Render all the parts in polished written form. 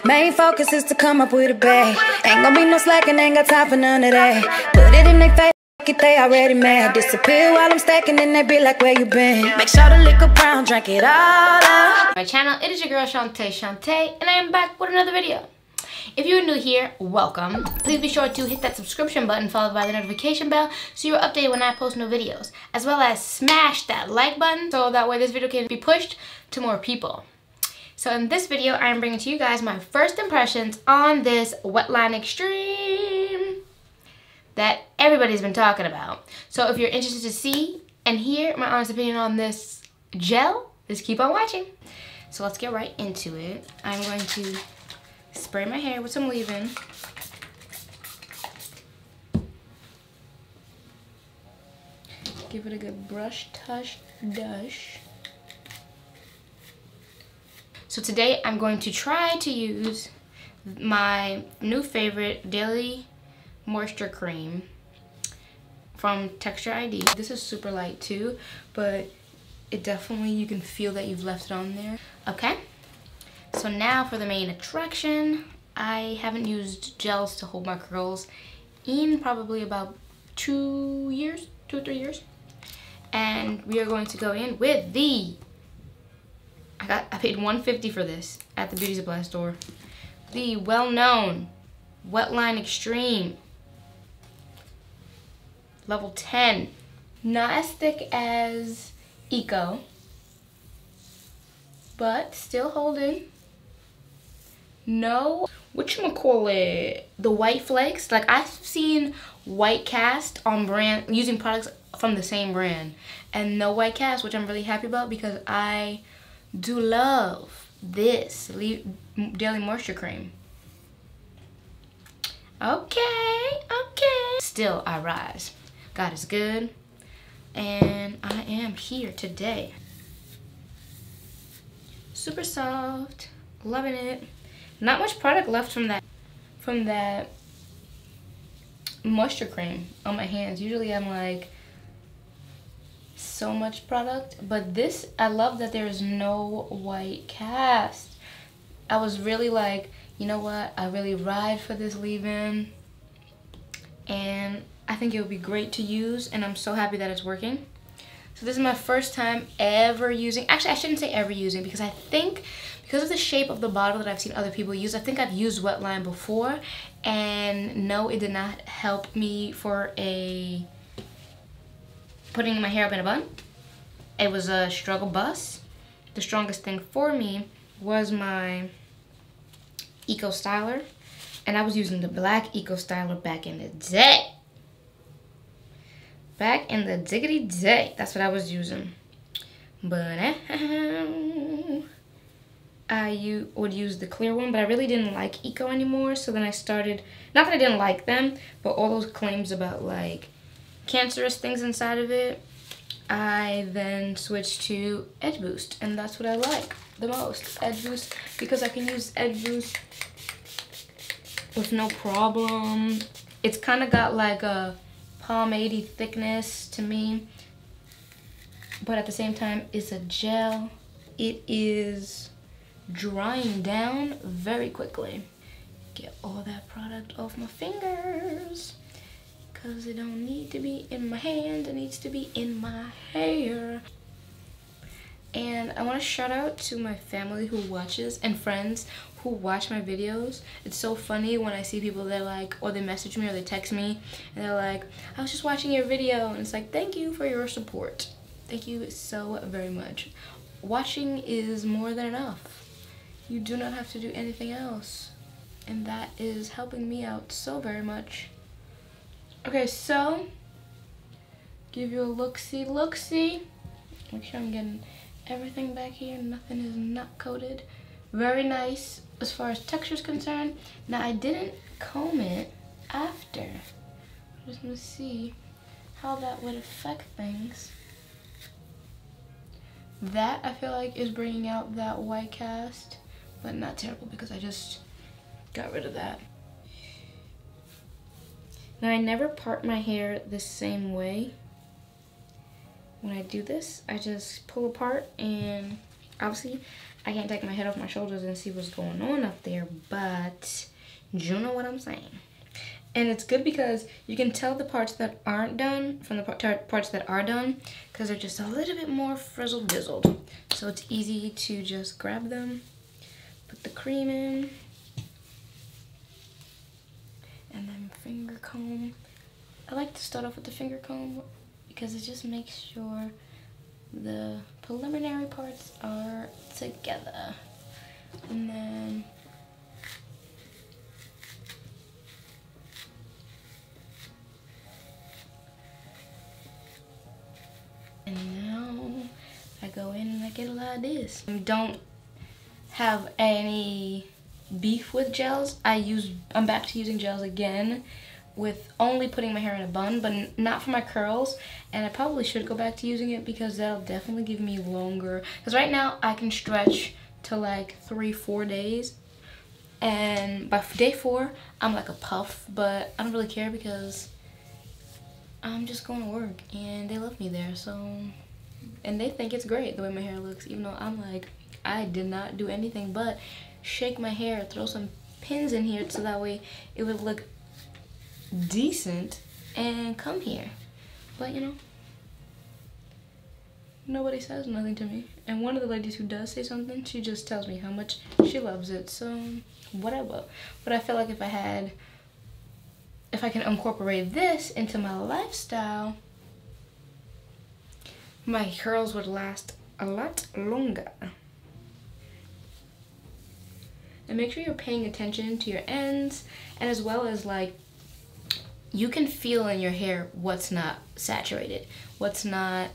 Main focus is to come up with a bag. Ain't gonna be no slacking, ain't got time for none of that. Put it in their face, it, they already mad. Disappear while I'm stacking and they be like, where you been? Make sure the liquor brown, drink it all up. My channel, it is your girl Chante, and I am back with another video. If you're new here, welcome. Please be sure to hit that subscription button followed by the notification bell so you're updated when I post new videos. As well as smash that like button so that way this video can be pushed to more people. So in this video, I am bringing to you guys my first impressions on this WETLINE Extreme that everybody's been talking about. So if you're interested to see and hear my honest opinion on this gel, just keep on watching. So let's get right into it. I'm going to spray my hair with some leave-in. Give it a good brush, tush, dush. So today I'm going to try to use my new favorite Daily Moisture Cream from Texture ID. This is super light too, but it definitely, you can feel that you've left it on there. Okay, so now for the main attraction. I haven't used gels to hold my curls in probably about 2 or 3 years. And we are going to go in with the, I paid $150 for this at the beauty supply store. The well-known WETLINE Extreme Level 10. Not as thick as Eco, but still holding. No, whatchamacallit, the white flakes. Like, I've seen white cast on brand, using products from the same brand, and no white cast, which I'm really happy about because I do love this Daily Moisture Cream. Okay. Still, I rise. God is good, and I am here today. Super soft, loving it. Not much product left from that moisture cream on my hands. Usually I'm like, so much product, but this, I love that there is no white cast. I was really like, you know what, I really ride for this leave-in, and I think it would be great to use, and I'm so happy that it's working. So this is my first time ever using, actually I shouldn't say ever using, because I think because of the shape of the bottle that I've seen other people use, I think I've used WETLINE before, and no, it did not help me for putting my hair up in a bun. It was a struggle bus. The strongest thing for me was my Eco Styler, and I was using the black Eco Styler back in the day. Back in the diggity day, that's what I was using. But I would use the clear one, but I really didn't like Eco anymore, so then I started, not that I didn't like them, but all those claims about like cancerous things inside of it, I then switched to Edge Boost, and that's what I like the most, Edge Boost, because I can use Edge Boost with no problem. It's kind of got like a pomade-y thickness to me, but at the same time it's a gel. It is drying down very quickly. Get all that product off my fingers because it don't need to be in my hand, it needs to be in my hair. And I want to shout out to my family who watches and friends who watch my videos. It's so funny when I see people that like, or they message me or they text me and they're like, I was just watching your video, and it's like, thank you for your support. Thank you so very much. Watching is more than enough. You do not have to do anything else, and that is helping me out so very much. Okay, so give you a look-see. Make sure I'm getting everything back here. Nothing is not coated. Very nice as far as texture is concerned. Now, I didn't comb it after. I just want to see how that would affect things. That, I feel like, is bringing out that white cast, but not terrible because I just got rid of that. Now, I never part my hair the same way. When I do this, I just pull apart, and obviously I can't take my head off my shoulders and see what's going on up there, but but you know what I'm saying. And it's good because you can tell the parts that aren't done from the parts that are done, because they're just a little bit more frizzled dizzled. So it's easy to just grab them, put the cream in, and then finger comb. I like to start off with the finger comb because it just makes sure the preliminary parts are together. And then now I go in and I get a lot of this. Don't have any beef with gels. I'm back to using gels again, with only putting my hair in a bun, but not for my curls. And I probably should go back to using it because that'll definitely give me longer. Because right now I can stretch to like 3-4 days. And by day 4, I'm like a puff, but I don't really care because I'm just going to work and they love me there. So, and they think it's great the way my hair looks, even though I'm like, I did not do anything but shake my hair, throw some pins in here so that way it would look decent and come here. But you know, nobody says nothing to me. And one of the ladies who does say something, she just tells me how much she loves it. So whatever. But I feel like if I can incorporate this into my lifestyle, my curls would last a lot longer. And make sure you're paying attention to your ends, and as well as like, you can feel in your hair what's not saturated, what's not,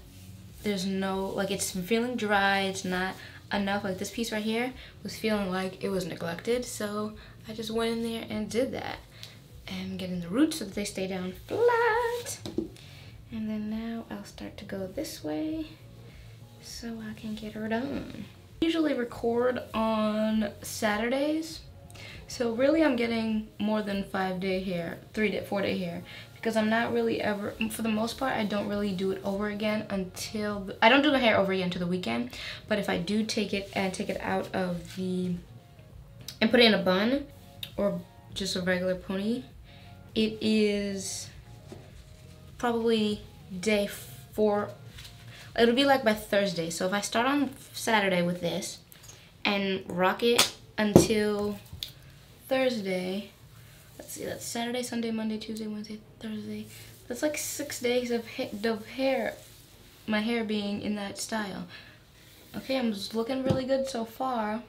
there's no, like it's feeling dry, it's not enough. Like this piece right here was feeling like it was neglected, so I just went in there and did that. And getting the roots so that they stay down flat. And then now I'll start to go this way so I can get her done. I usually record on Saturdays, so really I'm getting more than 5-day hair, 4-day hair, because I'm not really ever, for the most part, I don't really do it over again until, I don't do my hair over again until the weekend. But if I do take it out of and put it in a bun or just a regular pony, it is probably day 4. It'll be like by Thursday. So if I start on Saturday with this and rock it until Thursday, let's see, that's Saturday, Sunday, Monday, Tuesday, Wednesday, Thursday. That's like 6 days of hair, my hair being in that style. Okay, I'm just looking really good so far.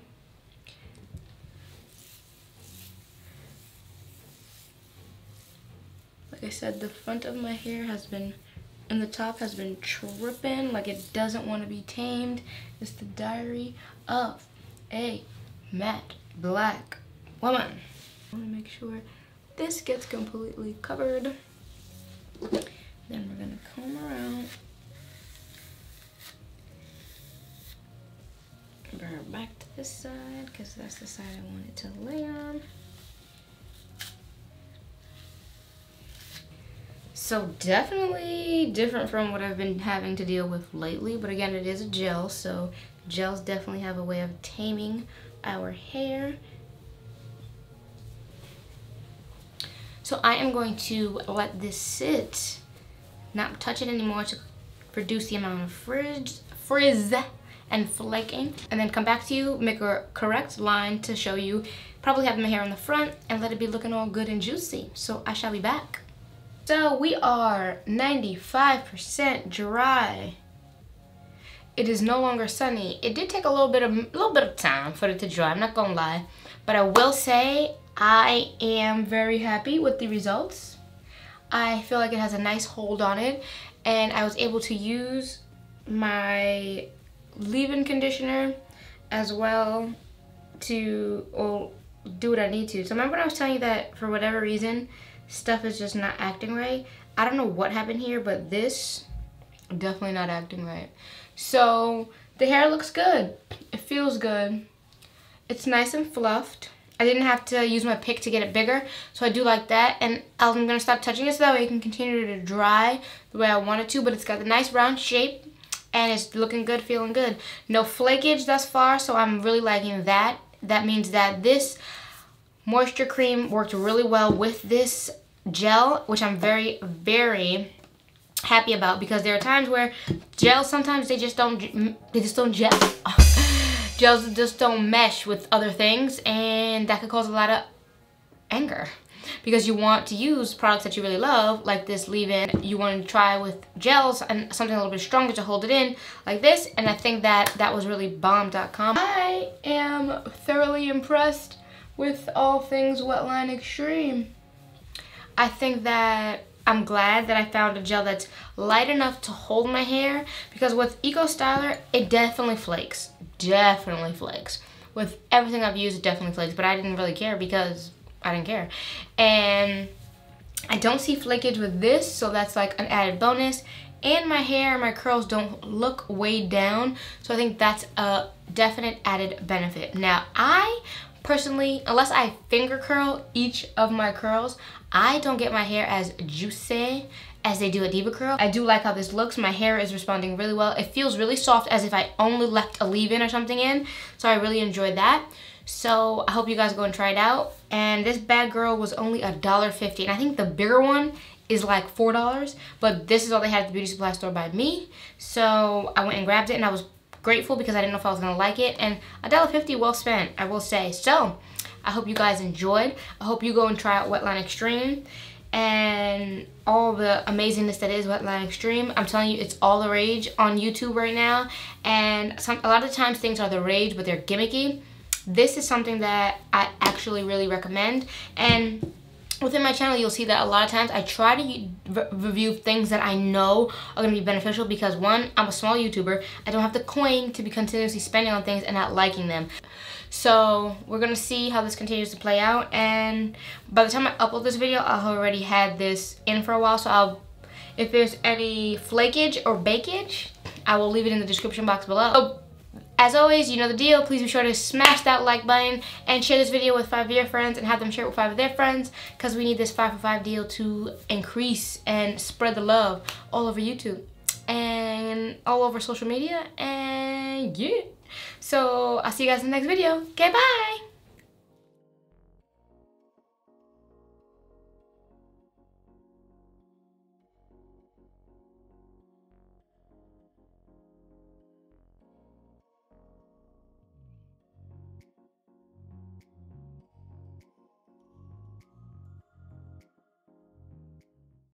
Like I said, the front of my hair has been, and the top has been tripping like it doesn't want to be tamed. It's the diary of a matte black woman. I want to make sure this gets completely covered. Then we're going to comb around. Bring her back to this side because that's the side I want it to lay on. So definitely different from what I've been having to deal with lately, but again, it is a gel, so gels definitely have a way of taming our hair. So I am going to let this sit, not touch it anymore to reduce the amount of frizz and flaking, and then come back to you, make a correct line to show you, probably have my hair on the front, and let it be looking all good and juicy. So I shall be back. So we are 95% dry. It is no longer sunny. It did take a little bit of time for it to dry, I'm not gonna lie. But I will say I am very happy with the results. I feel like it has a nice hold on it, and I was able to use my leave-in conditioner as well to do what I need to. So remember when I was telling you that for whatever reason stuff is just not acting right? I don't know what happened here, but this definitely not acting right. So the hair looks good. It feels good. It's nice and fluffed. I didn't have to use my pick to get it bigger, so I do like that. And I'm gonna stop touching it so that way it can continue to dry the way I want it to, but it's got a nice round shape and it's looking good, feeling good. No flakage thus far, so I'm really liking that. That means that this moisture cream worked really well with this gel, which I'm very, very happy about, because there are times where gels, sometimes they just don't gel. Gels just don't mesh with other things, and that could cause a lot of anger, because you want to use products that you really love, like this leave-in. You want to try with gels and something a little bit stronger to hold it in, like this, and I think that was really bomb.com. I am thoroughly impressed with all things Wetline Extreme. I think that I'm glad that I found a gel that's light enough to hold my hair, because with Eco Styler, it definitely flakes. Definitely flakes. With everything I've used, it definitely flakes, but I didn't really care because I didn't care. And I don't see flakage with this, so that's like an added bonus. And my hair, my curls don't look weighed down, so I think that's a definite added benefit. Now, I personally, unless I finger curl each of my curls, I don't get my hair as juicy as they do at Diva Curl. I do like how this looks. My hair is responding really well. It feels really soft, as if I only left a leave-in or something in, so I really enjoyed that. So I hope you guys go and try it out. And this bad girl was only $1.50, and I think the bigger one is like $4, but this is all they had at the beauty supply store by me. So I went and grabbed it, and I was grateful because I didn't know if I was gonna like it, and $1.50 well spent, I will say. So I hope you guys enjoyed. I hope you go and try out Wetline Extreme and all the amazingness that is Wetline Extreme. I'm telling you, it's all the rage on YouTube right now, and a lot of times things are the rage, but they're gimmicky. This is something that I actually really recommend, and within my channel, you'll see that a lot of times I try to review things that I know are going to be beneficial, because one, I'm a small YouTuber. I don't have the coin to be continuously spending on things and not liking them. So we're going to see how this continues to play out, and by the time I upload this video, I'll have already had this in for a while, so if there's any flakage or bakage, I will leave it in the description box below. So, as always, you know the deal. Please be sure to smash that like button and share this video with 5 of your friends, and have them share it with 5 of their friends, because we need this 5 for 5 deal to increase and spread the love all over YouTube and all over social media. And yeah, so I'll see you guys in the next video. Okay, bye.